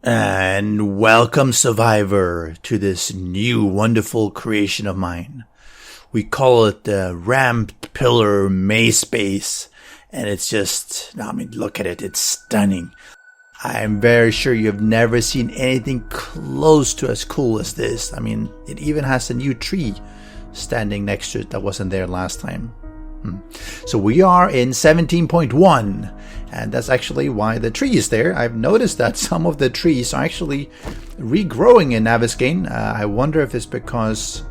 And welcome, survivor, to this new wonderful creation of mine. We call it the ramped pillar maze base, and it's just, look at it, it's stunning. I'm very sure you've never seen anything close to as cool as this. It even has a new tree standing next to it that wasn't there last time. So we are in 17.1, and that's actually why the tree is there. I've noticed that some of the trees are actually regrowing in Naviskane. I wonder if it's because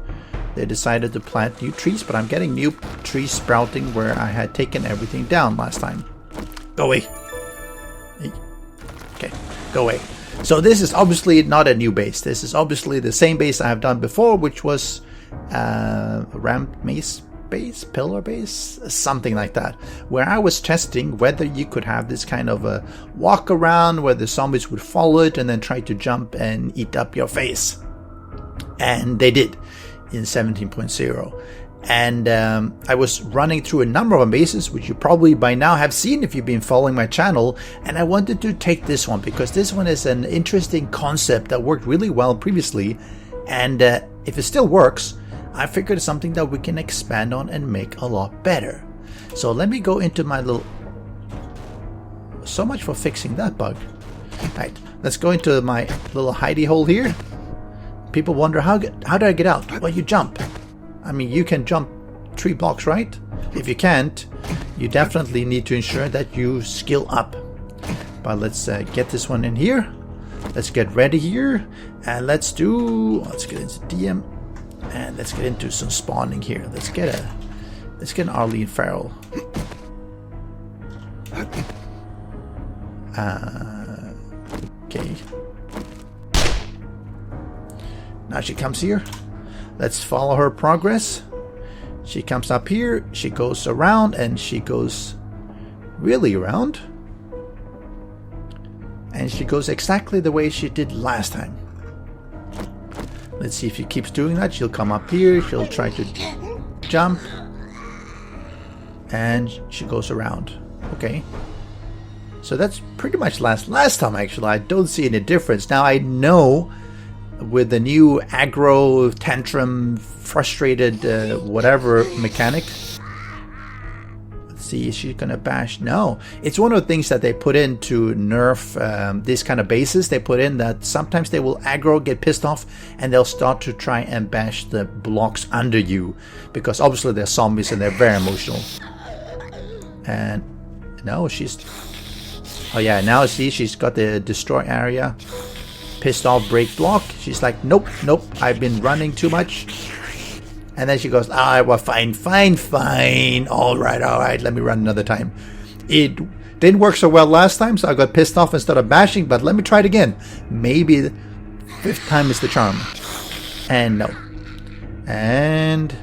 they decided to plant new trees, but I'm getting new trees sprouting where I had taken everything down last time. Go away. Okay, go away. So this is obviously not a new base. This is obviously the same base I have done before, which was a ramp maze base, pillar base, something like that, where I was testing whether you could have this kind of a walk around where the zombies would follow it and then try to jump and eat up your face. And they did in 17.0. And I was running through a number of bases, which you probably by now have seen if you've been following my channel, and I wanted to take this one because this one is an interesting concept that worked really well previously, and if it still works, I figured it's something that we can expand on and make a lot better. So let me go into my little... So much for fixing that bug. Right, let's go into my little hidey hole here. People wonder, how do I get out? Well, you jump. You can jump 3 blocks, right? If you can't, you definitely need to ensure that you skill up. But let's get this one in here. Let's get ready here. And let's get into DM. And let's get into some spawning here. Let's get an Arlene Farrell. Okay. Now she comes here. Let's follow her progress. She comes up here. She goes around, and she goes really around. And she goes exactly the way she did last time. Let's see if she keeps doing that. She'll come up here. She'll try to jump. And she goes around. Okay. So that's pretty much last time, actually. I don't see any difference. Now, I know with the new aggro, tantrum, frustrated, whatever mechanic. Let's see, is she gonna bash? No. It's one of the things that they put in to nerf these kind of bases. They put in that sometimes they will aggro, get pissed off, and they'll start to try and bash the blocks under you. Because obviously they're zombies and they're very emotional. And no, oh yeah, now see, she's got the destroy area. Pissed off, break block. She's like, nope, I've been running too much. And then she goes, well, fine. All right, let me run another time. It didn't work so well last time, so I got pissed off and started bashing, but let me try it again. Maybe the 5th time is the charm. And no. And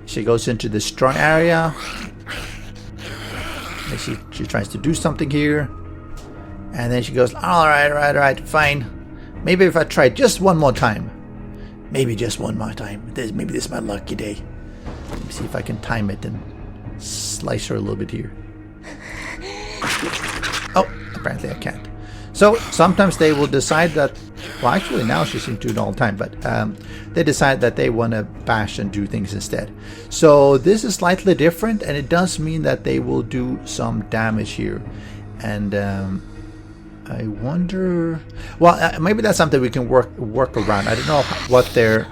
she goes into the destroy area. And she tries to do something here. And then she goes, all right, fine. Maybe if I try just one more time. Maybe just one more time. Maybe this is my lucky day. Let me see if I can time it and slice her a little bit here. Oh, apparently I can't. So sometimes they will decide that, well, actually now she seems to do it all the time, but they decide that they want to bash and do things instead. So this is slightly different, and it does mean that they will do some damage here. And I wonder... Well, maybe that's something we can work around. I don't know what they're...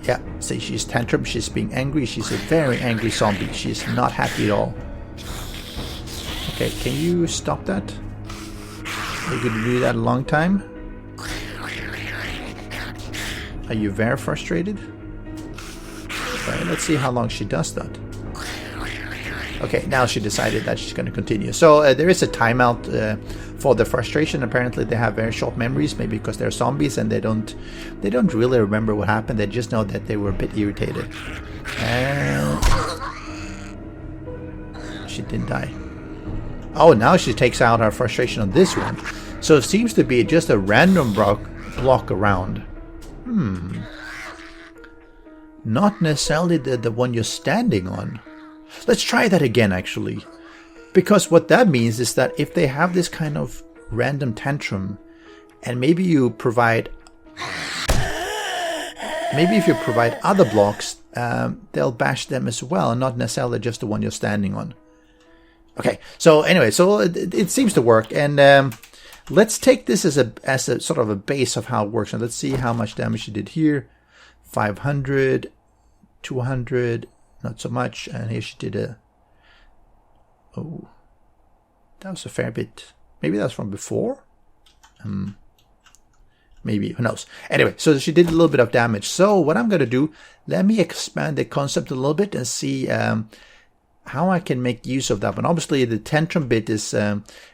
Yeah, see, she's tantrum. She's being angry. She's a very angry zombie. She's not happy at all. Okay, can you stop that? You're going to do that a long time? Are you very frustrated? Okay, let's see how long she does that. Okay, now she decided that she's going to continue. So there is a timeout for the frustration. Apparently they have very short memories, maybe because they're zombies and they don't really remember what happened. They just know that they were a bit irritated. And she didn't die. Oh, now she takes out her frustration on this one. So it seems to be just a random block around. Not necessarily the one you're standing on. Let's try that again, actually. Because what that means is that if they have this kind of random tantrum, and maybe you provide, maybe if you provide other blocks, they'll bash them as well, and not necessarily just the one you're standing on. Okay, so anyway, so it seems to work, and let's take this as a sort of a base of how it works. And let's see how much damage she did here. 500, 200, not so much, and here she did a. Oh, that was a fair bit. Maybe that's from before. Maybe, who knows. Anyway, so she did a little bit of damage. So what I'm going to do, let me expand the concept a little bit and see how I can make use of that one. Obviously, the tantrum bit is,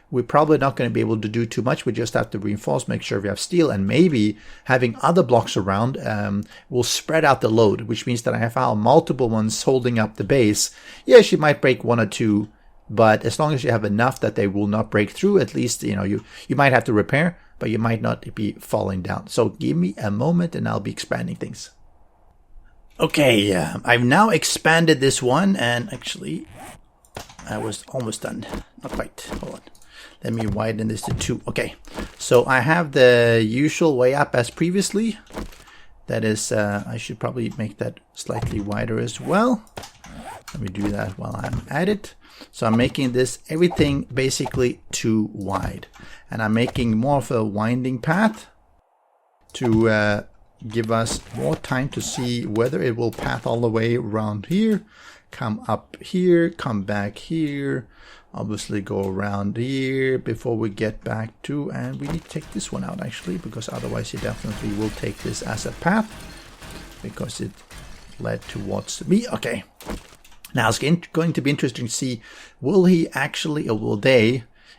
we're probably not going to be able to do too much. We just have to reinforce, make sure we have steel, and maybe having other blocks around will spread out the load, which means that I have multiple ones holding up the base. Yeah, she might break one or two, but as long as you have enough that they will not break through, at least, you know, you might have to repair, but you might not be falling down. So give me a moment and I'll be expanding things. Okay, I've now expanded this one, and actually I was almost done. Not quite. Hold on. Let me widen this to 2. Okay, so I have the usual way up as previously. That is, I should probably make that slightly wider as well. Let me do that while I'm at it. So I'm making this everything basically too wide, and I'm making more of a winding path to give us more time to see whether it will path all the way around here, come up here, come back here, obviously go around here before we get back to, and we need to take this one out actually, because otherwise it definitely will take this as a path because it led towards me. Okay. Now it's going to be interesting to see, will he actually, or will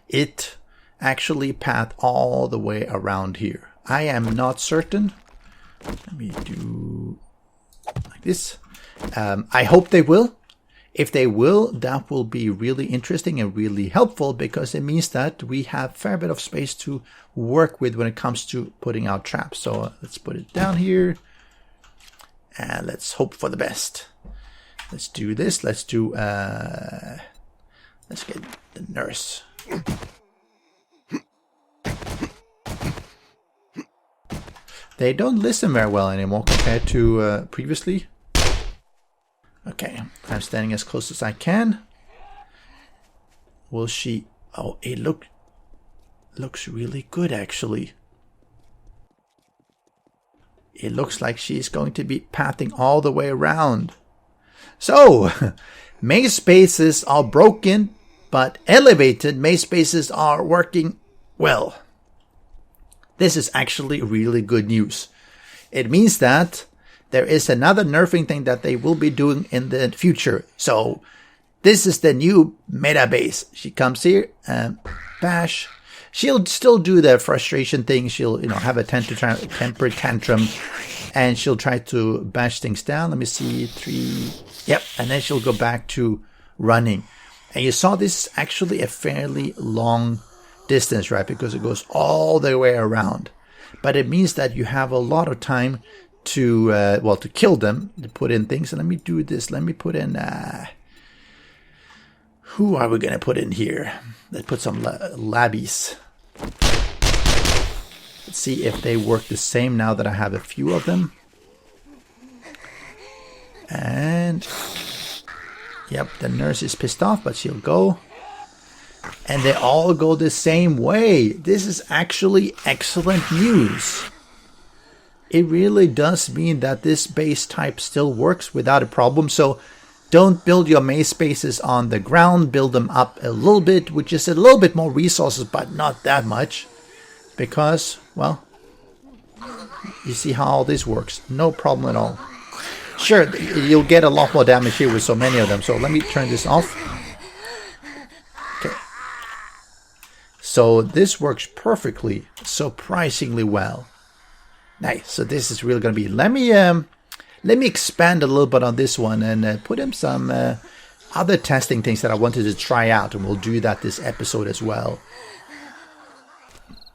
it actually path all the way around here? I am not certain. Let me do like this. I hope they will. If they will, that will be really interesting and really helpful, because it means that we have a fair bit of space to work with when it comes to putting out traps. So let's put it down here and let's hope for the best. Let's do this. Let's do, let's get the nurse. They don't listen very well anymore compared to previously. Okay, I'm standing as close as I can. Will she? Oh, it looks really good actually. It looks like she's going to be pathing all the way around. So, maze spaces are broken, but elevated maze spaces are working well. This is actually really good news. It means that there is another nerfing thing that they will be doing in the future. So, this is the new meta base. She comes here and bash. She'll still do the frustration thing. She'll, have a temper tantrum, and she'll try to bash things down. Let me see, 3. Yep, and then she'll go back to running. And you saw this is actually a fairly long distance, right? Because it goes all the way around. But it means that you have a lot of time to, to kill them, to put in things. And let me do this. Let me put in, who are we going to put in here? Let's put some labbies. Let's see if they work the same now that I have a few of them. And yep, the nurse is pissed off, but she'll go. And they all go the same way. This is actually excellent news. It really does mean that this base type still works without a problem. So don't build your maze spaces on the ground. Build them up a little bit, which is a little bit more resources, but not that much. Because, well, you see how all this works. No problem at all. Sure, you'll get a lot more damage here with so many of them. So let me turn this off. Okay. So this works perfectly, surprisingly well. Nice. So this is really going to be... Let me expand a little bit on this one and put in some other testing things that I wanted to try out. And we'll do that this episode as well.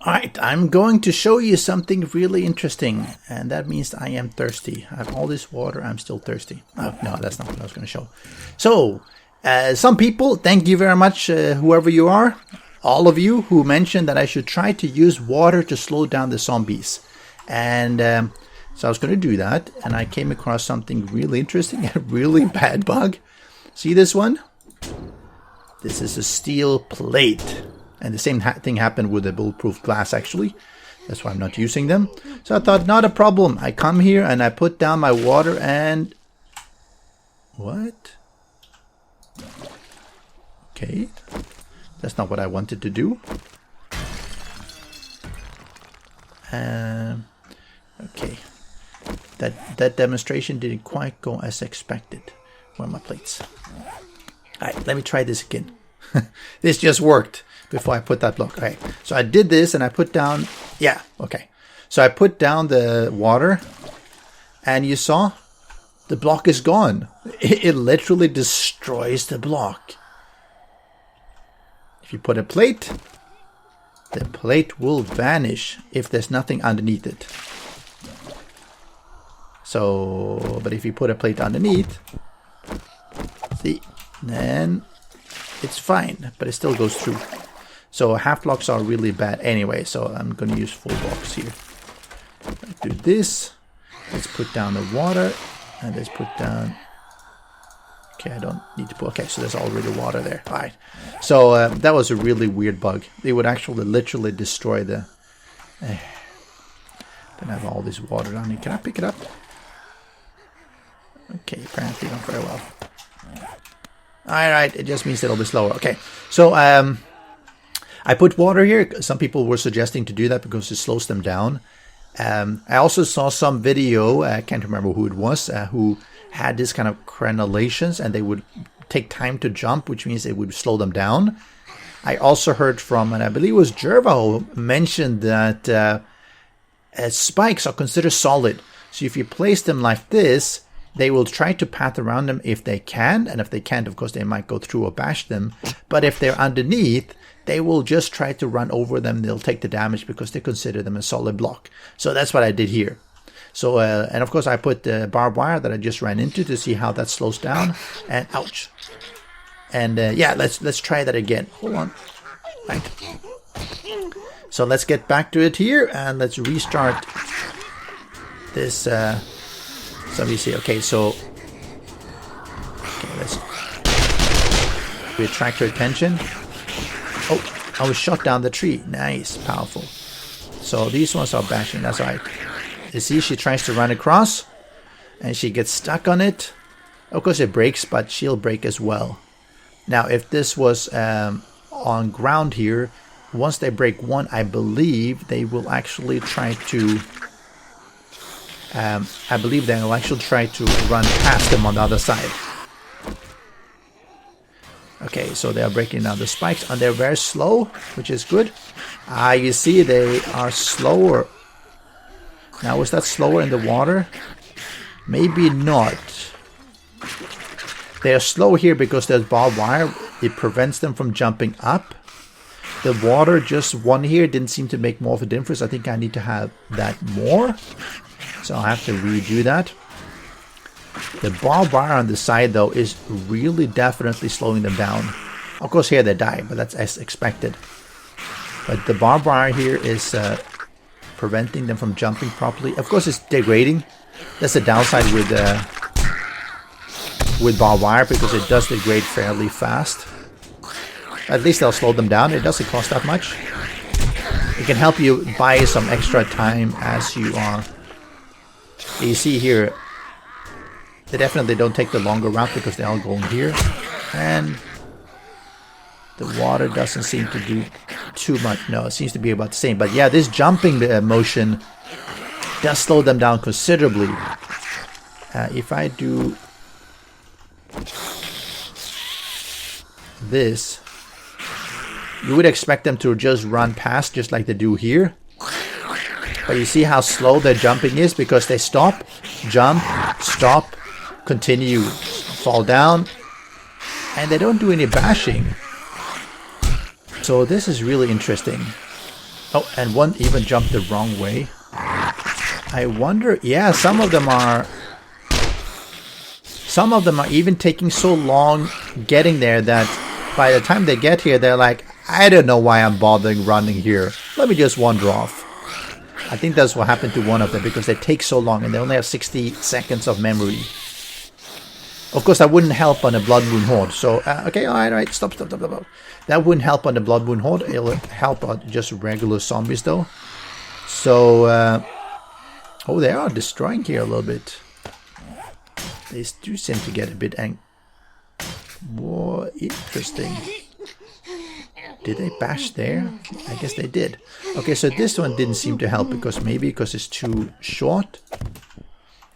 Alright, I'm going to show you something really interesting, and that means I am thirsty. I have all this water, I'm still thirsty. Oh, no, that's not what I was going to show. So, Some people, thank you very much, whoever you are, all of you who mentioned that I should try to use water to slow down the zombies. And so I was going to do that, and I came across something really interesting, a really bad bug. See this one? This is a steel plate. And the same thing happened with the bulletproof glass, actually. That's why I'm not using them. So I thought, not a problem. I come here and I put down my water and... What? Okay. That's not what I wanted to do. Okay. That demonstration didn't quite go as expected. Where are my plates? Alright, let me try this again. This just worked before I put that block. Okay, so I did this and I put down... Yeah, okay. So I put down the water and you saw the block is gone. It literally destroys the block. If you put a plate, the plate will vanish if there's nothing underneath it. So, but if you put a plate underneath, see, then it's fine, but it still goes through. So half blocks are really bad anyway, so I'm going to use full blocks here. Do this. Let's put down the water, and let's put down... Okay, I don't need to put... Okay, so there's already water there. All right. So that was a really weird bug. It would actually literally destroy the... Then I have all this water down here. Can I pick it up? Okay, apparently not very well. Alright, it just means it'll be slower. Okay, so I put water here. Some people were suggesting to do that because it slows them down. I also saw some video, I can't remember who it was, who had this kind of crenellations and they would take time to jump, which means it would slow them down. I also heard from, and I believe it was Jerva who mentioned that spikes are considered solid. So if you place them like this, they will try to path around them if they can, and if they can't, of course, they might go through or bash them. But if they're underneath, they will just try to run over them. They'll take the damage because they consider them a solid block. So that's what I did here. So, and of course, I put the barbed wire that I just ran into to see how that slows down. And ouch. And yeah, let's try that again. Hold on. Right. So let's get back to it here, and let's restart this. So we see, okay, so let's attract her attention. Oh, I was shot down the tree. Nice, powerful. So these ones are bashing, that's right. You see, she tries to run across and she gets stuck on it. Of course it breaks, but she'll break as well. Now if this was on ground here, once they break one, I believe they will actually try to I believe they will actually try to run past them on the other side. Okay, so they are breaking down the spikes and they're very slow, which is good. You see they are slower. Now, was that slower in the water? Maybe not. They are slow here because there's barbed wire. It prevents them from jumping up. The water, just one here, didn't seem to make more of a difference. I think I need to have that more. So I'll have to redo that. The barbed wire on the side, though, is really definitely slowing them down. Of course, here they die, but that's as expected. But the barbed wire here is preventing them from jumping properly. Of course, it's degrading. That's the downside with barbed wire, because it does degrade fairly fast. At least they'll slow them down. It doesn't cost that much. It can help you buy some extra time as you are. You see here, they definitely don't take the longer route because they're all going here. And the water doesn't seem to do too much. No, it seems to be about the same. But yeah, this jumping motion does slow them down considerably. If I do this, you would expect them to just run past just like they do here. But you see how slow their jumping is because they stop, jump, stop, continue, fall down, and they don't do any bashing. So this is really interesting. Oh, and one even jumped the wrong way. I wonder, yeah, some of them are even taking so long getting there that by the time they get here, they're like, I don't know why I'm bothering running here. Let me just wander off. I think that's what happened to one of them, because they take so long and they only have 60 seconds of memory. Of course, that wouldn't help on a Blood Moon Horde. So, okay, alright, stop. That wouldn't help on the Blood Moon Horde. It'll help on just regular zombies, though. So, oh, they are destroying here a little bit. They do seem to get a bit more interesting. Did they bash there? I guess they did. Okay, so this one didn't seem to help because it's too short.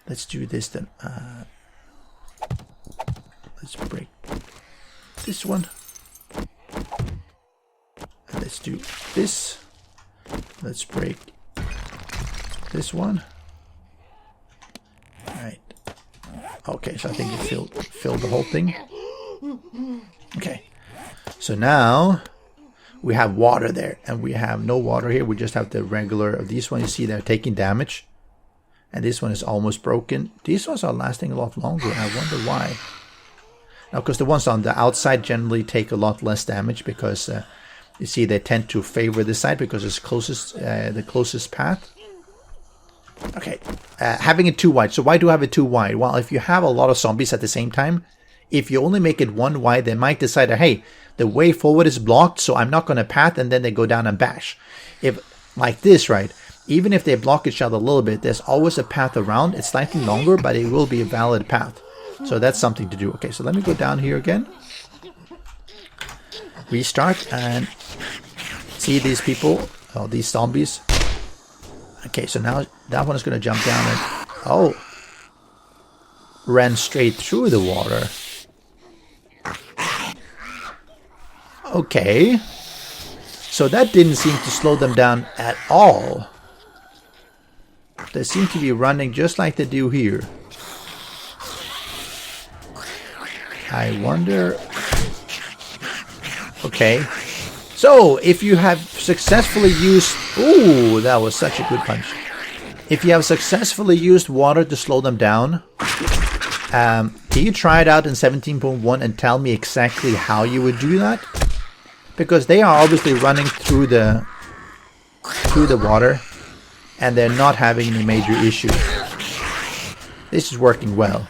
Let's do this then. Let's break this one. And let's do this. Let's break this one. Alright. Okay, so I think it filled the whole thing. Okay. So now we have water there, and we have no water here. We just have the regular of these ones. You see they're taking damage. And this one is almost broken. These ones are lasting a lot longer. I wonder why. Now, because the ones on the outside generally take a lot less damage, because you see they tend to favor this side because it's closest, the closest path. Okay, having it too wide. So why do I have it too wide? Well, if you have a lot of zombies at the same time, if you only make it one wide, they might decide, hey, the way forward is blocked, so I'm not going to path, and then they go down and bash. If like this, right? Even if they block each other a little bit, there's always a path around. It's slightly longer, but it will be a valid path. So that's something to do. Okay, so let me go down here again. Restart and see these people, these zombies. Okay, so now that one is going to jump down and, oh, ran straight through the water. Okay, so that didn't seem to slow them down at all. They seem to be running just like they do here. I wonder... Okay. So, if you have successfully used... Ooh, that was such a good punch. If you have successfully used water to slow them down, can you try it out in 17.1 and tell me exactly how you would do that? Because they are obviously running through the water, and they're not having any major issues. This is working well.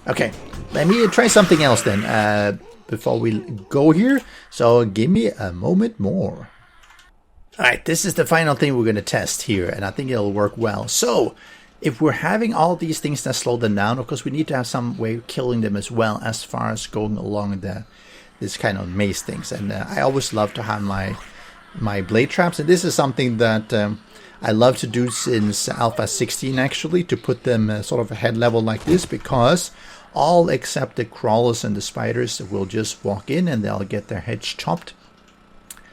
Okay, let me try something else then before we go here. So give me a moment more. Alright, this is the final thing we're going to test here, and I think it'll work well. So, if we're having all these things that slow them down, of course we need to have some way of killing them as well, as far as going along this kind of maze things. And I always love to have my blade traps, and this is something that I love to do since Alpha 16 actually, to put them sort of a head level like this, because all except the crawlers and the spiders will just walk in and they'll get their heads chopped.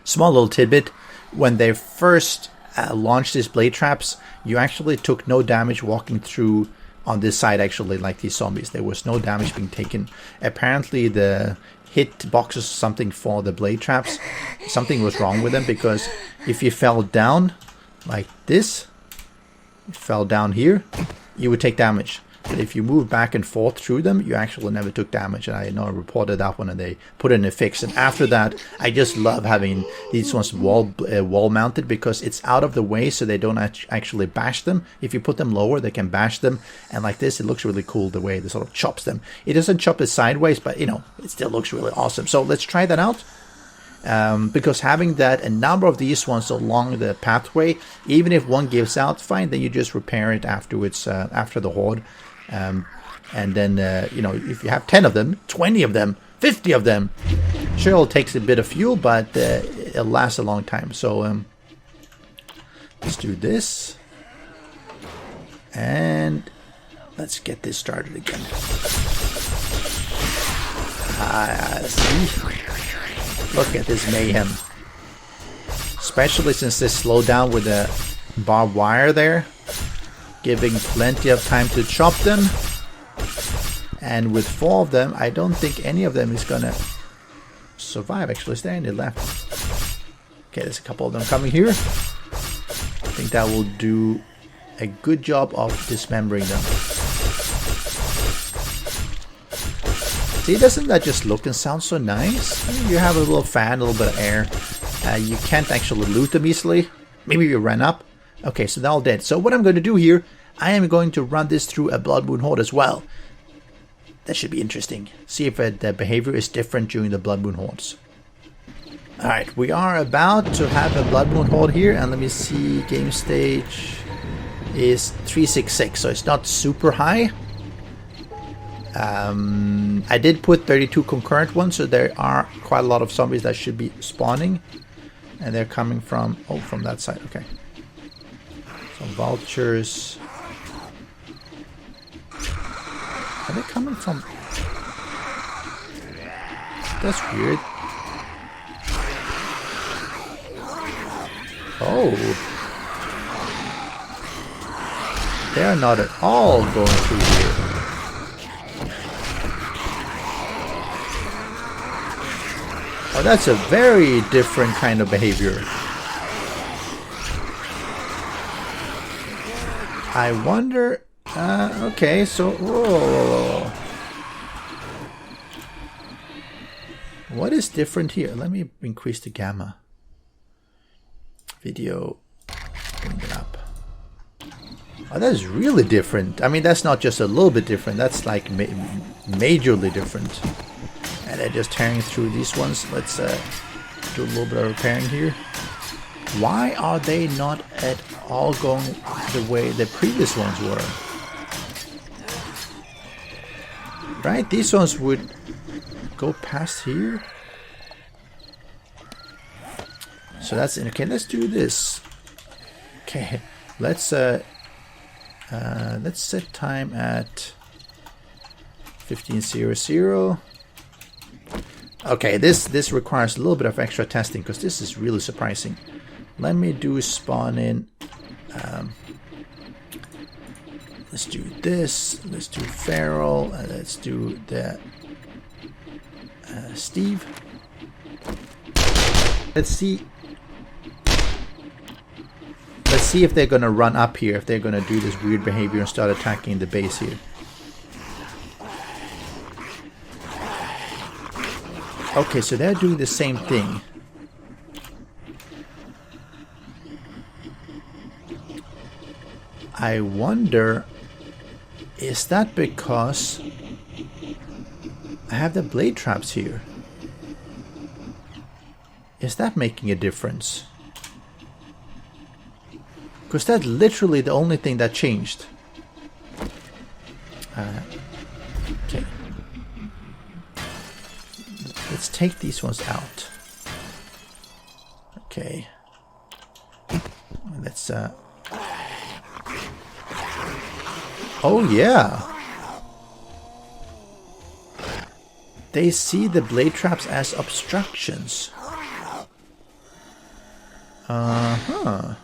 Small little tidbit, when they first launched these blade traps, you actually took no damage walking through on this side, actually, like these zombies. There was no damage being taken. Apparently the hit boxes or something for the blade traps, something was wrong with them, because if you fell down like this, you fell down here, you would take damage. But if you move back and forth through them, you actually never took damage. And I know I reported that one, and they put in a fix. And after that, I just love having these ones wall mounted, because it's out of the way, so they don't actually bash them. If you put them lower, they can bash them. And like this, it looks really cool the way it sort of chops them. It doesn't chop it sideways, but you know, it still looks really awesome. So let's try that out. Because having that a number of these ones along the pathway, even if one gives out, fine, then you just repair it afterwards, after the horde. And then, you know, if you have 10 of them, 20 of them, 50 of them, sure, it takes a bit of fuel, but it'll last a long time. So let's do this, and let's get this started again. See? Look at this mayhem. Especially since they slow down with the barbed wire there, giving plenty of time to chop them. And with 4 of them, I don't think any of them is gonna survive. Actually, is there any left? Okay, there's a couple of them coming here. I think that will do a good job of dismembering them. See, doesn't that just look and sound so nice? I mean, you have a little fan, a little bit of air. You can't actually loot them easily. Maybe you ran up. Okay, so they're all dead. So what I'm going to do here, I am going to run this through a Blood Moon Horde as well. That should be interesting. See if the behavior is different during the Blood Moon Hordes. Alright, we are about to have a Blood Moon Horde here, and let me see, game stage is 366, so it's not super high. I did put 32 concurrent ones, so there are quite a lot of zombies that should be spawning. And they're coming from, oh, from that side, okay. Some vultures. Are they coming from? That's weird. Oh. They're not at all going through here. Oh, that's a very different kind of behavior. I wonder... okay, so... Whoa. What is different here? Let me increase the gamma. Video. Bring it up. Oh, that is really different. I mean, that's not just a little bit different. That's like majorly different. And they're just tearing through these ones. Let's do a little bit of repairing here. Why are they not at all going the way the previous ones were? Right? These ones would go past here. So that's okay. Let's do this. Okay, let's set time at 15:00. Okay, this requires a little bit of extra testing because this is really surprising. Let me do spawn in. Let's do this. Let's do Feral. Let's do the Steve. Let's see. Let's see if they're gonna run up here. If they're gonna do this weird behavior and start attacking the base here. Okay, so they're doing the same thing. I wonder, is that because I have the blade traps here? Is that making a difference? Because that's literally the only thing that changed. Okay. Let's take these ones out. Okay. Let's oh yeah. They see the blade traps as obstructions. Uh-huh.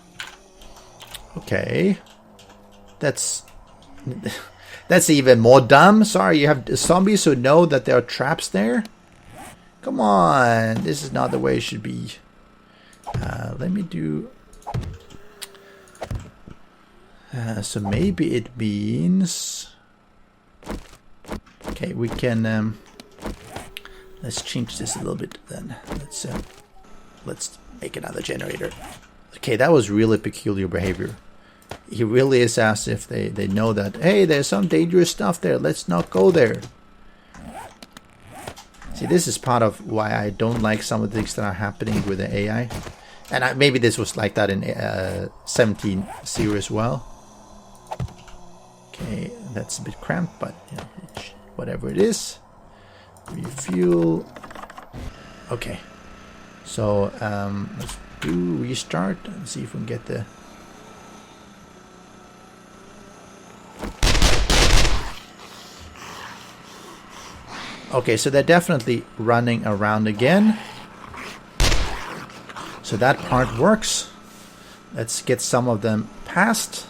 Okay. That's even more dumb. Sorry, you have zombies who know that there are traps there? Come on, this is not the way it should be. Let me do... so maybe it means... Okay, we can... let's change this a little bit then. Let's make another generator. Okay, that was really peculiar behavior. He really is as if they know that, hey, there's some dangerous stuff there. Let's not go there. See, this is part of why I don't like some of the things that are happening with the AI. And maybe this was like that in 17 series as well. Okay, that's a bit cramped, but you know, whatever it is. Refuel. Okay. So, let's do restart and see if we can get the... Okay, so they're definitely running around again. So that part works. Let's get some of them past.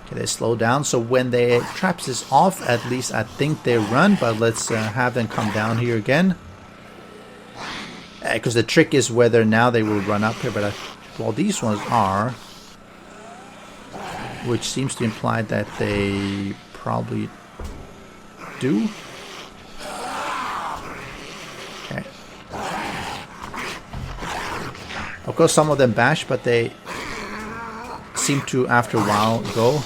Okay, they slow down. So when the traps is off, at least I think they run. But let's have them come down here again. Because the trick is whether now they will run up here. But well, these ones are. Which seems to imply that they probably do. Of course, some of them bash, but they seem to, after a while, go.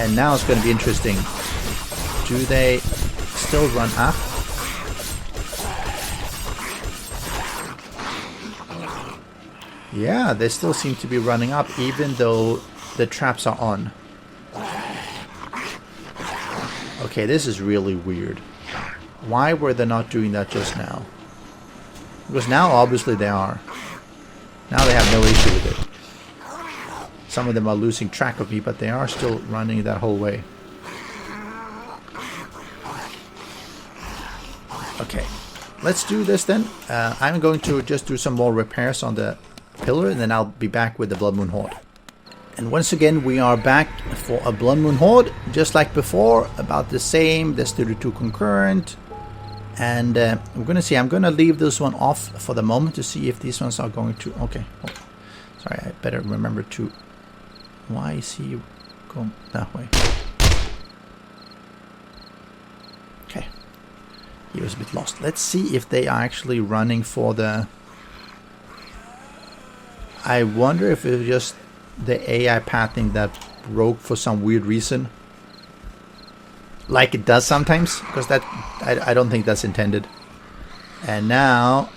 And now it's going to be interesting. Do they still run up? Yeah, they still seem to be running up, even though the traps are on. Okay, this is really weird. Why were they not doing that just now? Because now, obviously, they are. Now they have no issue with it. Some of them are losing track of me, but they are still running that whole way. Okay, let's do this then. I'm going to just do some more repairs on the pillar, and then I'll be back with the Blood Moon Horde. And once again, we are back for a Blood Moon Horde, just like before, about the same. There's 32 concurrent. And we're going to see, I'm going to leave this one off for the moment to see if these ones are going to... Okay, oh, sorry, I better remember to... Why is he going that way? Okay, he was a bit lost. Let's see if they are actually running for the... I wonder if it was just the AI pathing that broke for some weird reason. Like it does sometimes, because that I don't think that's intended. And now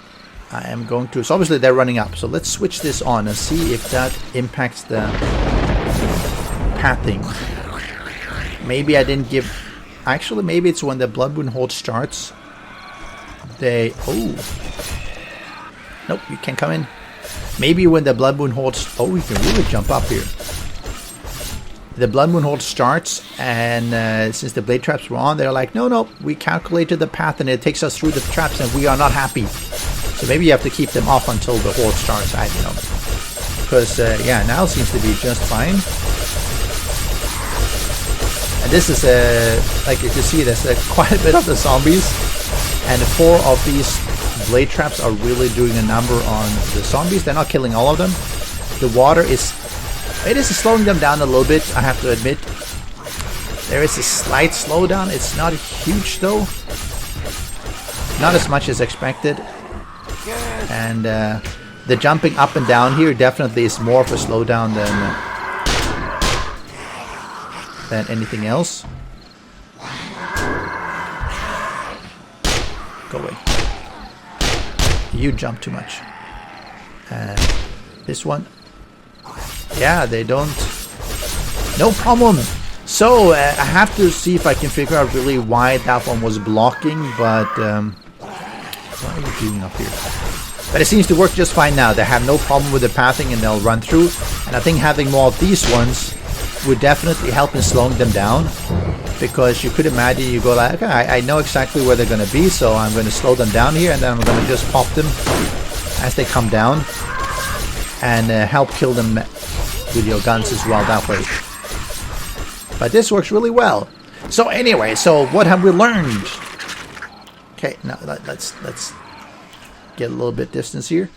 I am going to... So obviously they're running up. So let's switch this on and see if that impacts the pathing. Maybe I didn't give... Actually, maybe it's when the Blood Moon Horde starts. They... Oh. Nope, you can't come in. Maybe when the Blood Moon Horde... Oh, we can really jump up here. The Blood Moon Horde starts, and since the blade traps were on, they're like, no, we calculated the path and it takes us through the traps and we are not happy. So maybe you have to keep them off until the Horde starts, I don't know. Because, yeah, now it seems to be just fine. And this is, like you can see, there's quite a bit of the zombies. And 4 of these blade traps are really doing a number on the zombies. They're not killing all of them. The water is... It is slowing them down a little bit, I have to admit. There is a slight slowdown. It's not huge, though. Not as much as expected. And the jumping up and down here definitely is more of a slowdown than anything else. Go away. You jump too much. And this one... Yeah, they don't... No problem. So, I have to see if I can figure out really why that one was blocking, but... what are we doing up here? But it seems to work just fine now. They have no problem with the pathing and they'll run through. And I think having more of these ones would definitely help in slowing them down. Because you could imagine you go like, okay, I know exactly where they're going to be, so I'm going to slow them down here and then I'm going to just pop them as they come down. And help kill them with your guns as well that way. But this works really well. So anyway, so what have we learned? Okay, now let's get a little bit distance here.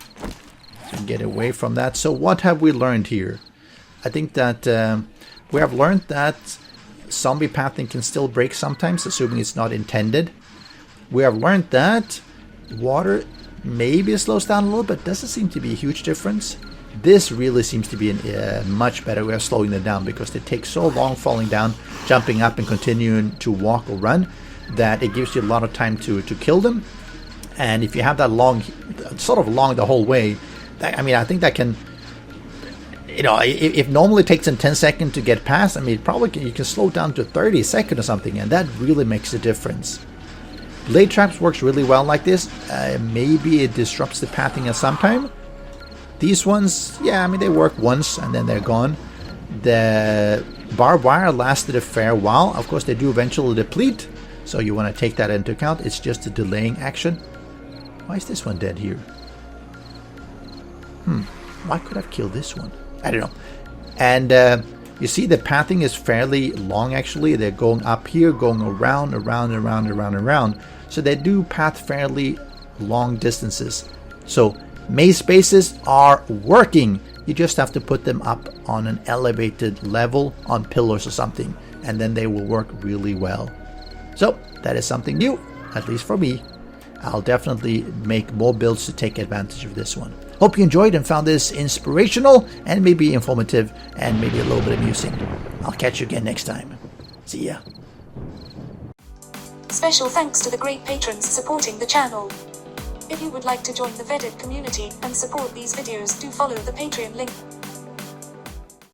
So get away from that. So what have we learned here? I think that we have learned that zombie pathing can still break sometimes, assuming it's not intended. We have learned that water maybe slows down a little bit. Doesn't seem to be a huge difference. This really seems to be a much better way of slowing them down, because they take so long falling down, jumping up and continuing to walk or run, that it gives you a lot of time to kill them. And if you have that long, sort of long the whole way, that, I mean, I think that can, you know, if normally it takes them 10 seconds to get past, I mean, probably you can slow down to 30 seconds or something, and that really makes a difference. Blade traps works really well like this. Maybe it disrupts the pathing at some time. These ones, yeah, I mean, they work once and then they're gone. The barbed wire lasted a fair while. Of course, they do eventually deplete, so you want to take that into account. It's just a delaying action. Why is this one dead here? Why could I have killed this one? I don't know. And you see the pathing is fairly long, actually. They're going up here, going around. So they do path fairly long distances. So maze bases are working. You just have to put them up on an elevated level on pillars or something, and then they will work really well. So that is something new, at least for me. I'll definitely make more builds to take advantage of this one. Hope you enjoyed and found this inspirational and maybe informative and maybe a little bit amusing. I'll catch you again next time. See ya. Special thanks to the great patrons supporting the channel. If you would like to join the vetted community and support these videos, do follow the Patreon link.